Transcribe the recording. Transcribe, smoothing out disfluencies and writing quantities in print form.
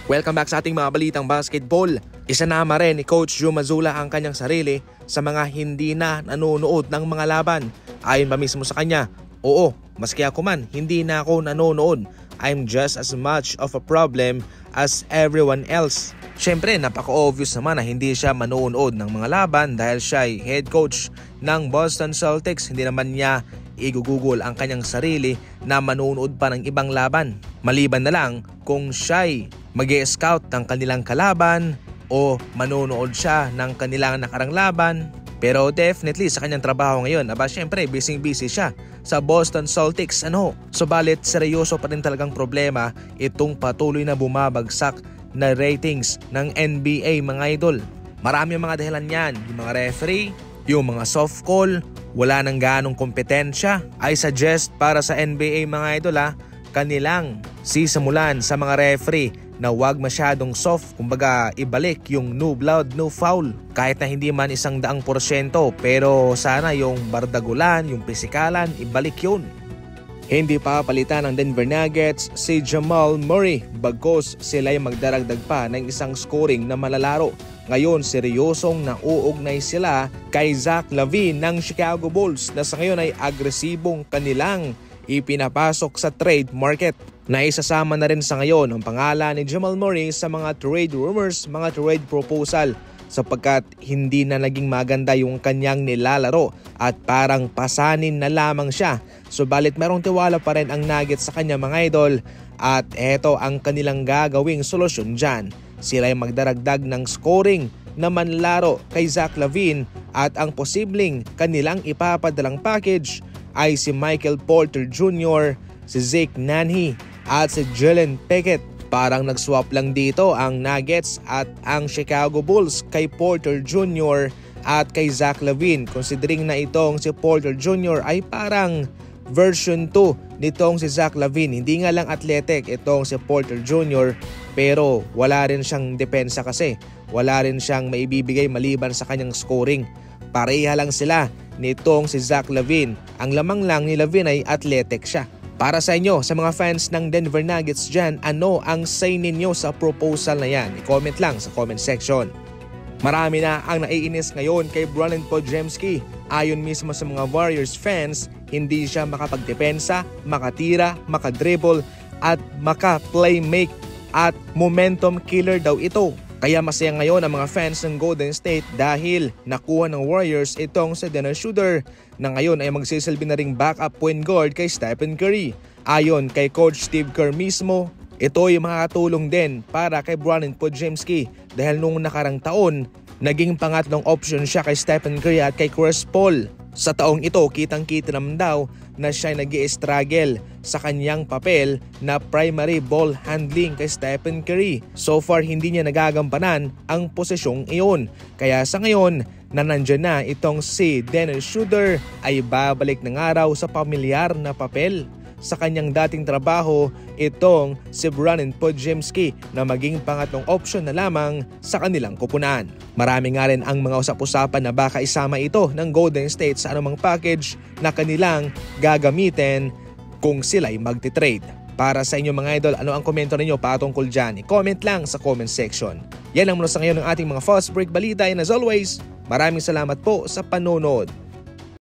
Welcome back sa ating mga balitang basketball. Isinama rin ni Coach Joe Mazzulla ang kanyang sarili sa mga hindi na nanonood ng mga laban. Ayon pa mismo sa kanya, oo, maski ako man hindi na ako nanonood. I'm just as much of a problem as everyone else. Siyempre, napaka-obvious naman na hindi siya manonood ng mga laban dahil siya ay head coach ng Boston Celtics. Hindi naman niya igugugol ang kanyang sarili na manonood pa ng ibang laban. Maliban na lang kung siya'y mag-i-scout ng kanilang kalaban o manonood siya ng kanilang nakarang laban. Pero definitely sa kanyang trabaho ngayon, syempre busy siya sa Boston Celtics. Subalit seryoso pa rin talagang problema itong patuloy na bumabagsak na ratings ng NBA mga idol. Marami ang mga dahilan yan, yung mga referee, yung mga soft call, wala nang ganong kompetensya. I suggest para sa NBA mga idol kanilang sisimulan sa mga referee na wag masyadong soft, kumbaga ibalik yung no blood, no foul. Kahit na hindi man 100%, pero sana yung bardagulan, yung pisikalan, ibalik yun. Hindi pa palitan ng Denver Nuggets si Jamal Murray bagkos sila'y magdaragdag pa ng isang scoring na malalaro. Ngayon seryosong nauugnay sila kay Zach LaVine ng Chicago Bulls na sa ngayon ay agresibong kanilang ipinapasok sa trade market. Naisasama na rin sa ngayon ang pangalan ni Jamal Murray sa mga trade rumors, mga trade proposal sapagkat hindi na naging maganda yung kanyang nilalaro at parang pasanin na lamang siya. Subalit merong tiwala pa rin ang Nuggets sa kanya mga idol at eto ang kanilang gagawing solusyon dyan. Sila ay magdaragdag ng scoring na manlaro kay Zach LaVine at ang posibleng kanilang ipapadalang package ay si Michael Porter Jr., si Zeke Nnaji at si Jalen Pickett. Parang nag-swap lang dito ang Nuggets at ang Chicago Bulls kay Porter Jr. at kay Zach LaVine. Considering na itong si Porter Jr. ay parang version 2 nitong si Zach LaVine. Hindi nga lang athletic itong si Porter Jr. pero wala rin siyang depensa kasi. Wala rin siyang maibibigay maliban sa kanyang scoring. Pareha lang sila nitong si Zach LaVine. Ang lamang lang ni LaVine ay athletic siya. Para sa inyo, sa mga fans ng Denver Nuggets dyan, ano ang say ninyo sa proposal na yan? I-comment lang sa comment section. Marami na ang naiinis ngayon kay Brandon Podziemski. Ayon mismo sa mga Warriors fans, hindi siya makapagdepensa, makatira, makadribble at maka-playmake at momentum killer daw ito. Kaya masaya ngayon ang mga fans ng Golden State dahil nakuha ng Warriors itong si Dennis Schroeder na ngayon ay magsisilbi na ring backup point guard kay Stephen Curry. Ayon kay Coach Steve Kerr mismo, ito ay makakatulong din para kay Brandon Podziemski dahil noong nakarang taon, naging pangatlong option siya kay Stephen Curry at kay Chris Paul. Sa taong ito, kitang-kita naman daw na siya nag-i-struggle sa kanyang papel na primary ball handling kay Stephen Curry. So far, hindi niya nagagampanan ang posisyong iyon. Kaya sa ngayon, na nandyan na itong si Dennis Schroeder ay babalik ng araw sa pamilyar na papel. Sa kanyang dating trabaho, itong si Brandon Podziemski na maging pangatlong option na lamang sa kanilang kupunan. Marami nga rin ang mga usap-usapan na baka isama ito ng Golden State sa anumang package na kanilang gagamitin kung sila'y magti-trade. Para sa inyo mga idol, ano ang komento ninyo patungkol dyan? I-comment lang sa comment section. Yan ang muna sa ngayon ng ating mga fast break balita and as always, maraming salamat po sa panonood.